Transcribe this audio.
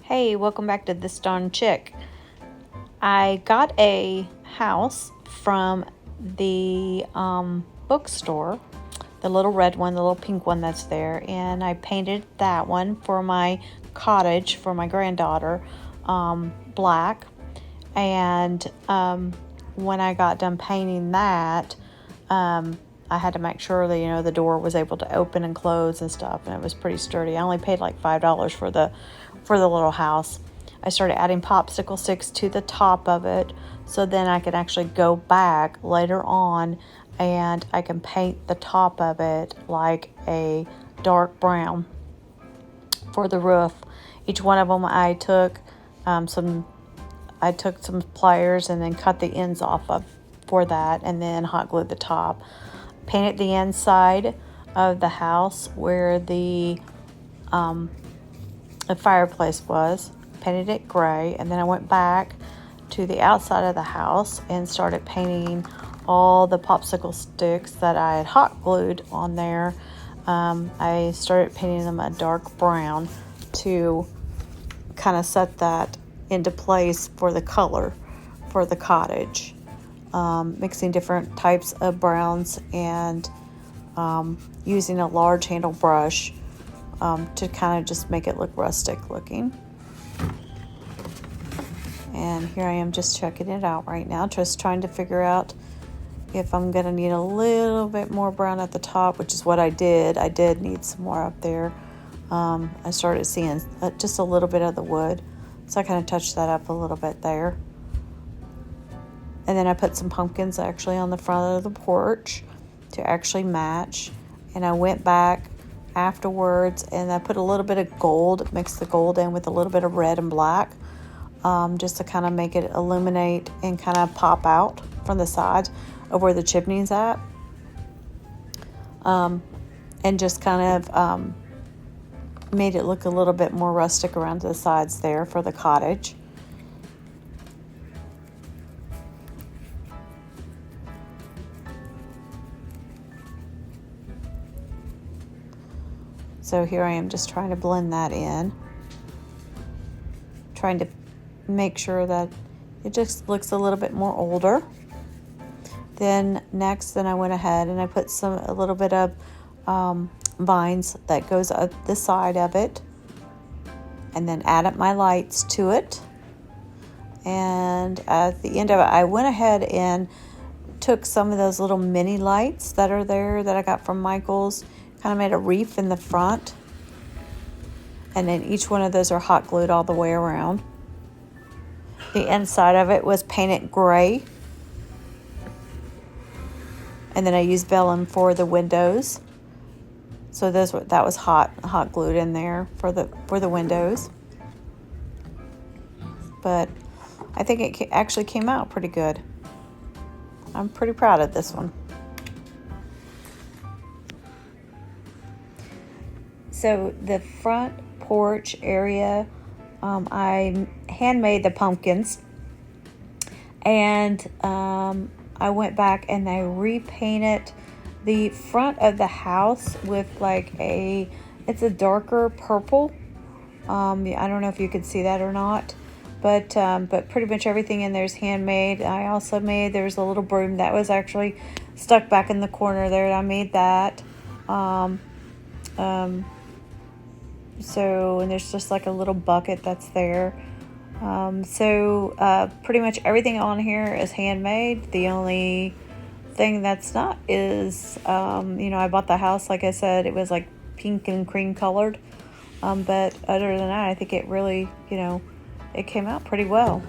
Hey, welcome back to This Darn Chick. I got a house from the bookstore, the little red one, the little pink one that's there, and I painted that one for my cottage for my granddaughter, black. And when I got done painting that, I had to make sure that the door was able to open and close and stuff, and it was pretty sturdy. I only paid like $5 for the little house. I started adding popsicle sticks to the top of it, so then I can actually go back later on and I can paint the top of it like a dark brown for the roof. Each one of them I took some pliers and then cut the ends off of for that, and then hot glued the top. Painted the inside of the house where the fireplace was, painted it gray, and then I went back to the outside of the house and started painting all the popsicle sticks that I had hot glued on there. I started painting them a dark brown to kind of set that into place for the color for the cottage. Mixing different types of browns and using a large handle brush to kind of just make it look rustic looking. And here I am just checking it out right now, just trying to figure out if I'm going to need a little bit more brown at the top, which is what I did. I did need some more up there. I started seeing just a little bit of the wood, so I kind of touched that up a little bit there. And then I put some pumpkins actually on the front of the porch to actually match. And I went back afterwards and I put a little bit of gold, mixed the gold in with a little bit of red and black, just to kind of make it illuminate and kind of pop out from the sides of where the chimney's at. And just kind of made it look a little bit more rustic around the sides there for the cottage. So here I am just trying to blend that in, trying to make sure that it just looks a little bit more older. Then I went ahead and I put a little bit of vines that goes up the side of it, and then added my lights to it. And at the end of it, I went ahead and took some of those little mini lights that are there that I got from Michael's, kind of made a reef in the front, and then each one of those are hot glued all the way around. The inside of it was painted gray, and then I used Vellum for the windows, so that was hot glued in there for the windows. But I think it actually came out pretty good. I'm pretty proud of this one. So the front porch area, I handmade the pumpkins, and I went back and I repainted the front of the house with it's a darker purple. I don't know if you could see that or not, but pretty much everything in there is handmade. I also there's a little broom that was actually stuck back in the corner there, and I made that. And there's just like a little bucket that's there. Pretty much everything on here is handmade. The only thing that's not is, I bought the house, like I said, it was like pink and cream colored. But other than that, I think it really, it came out pretty well.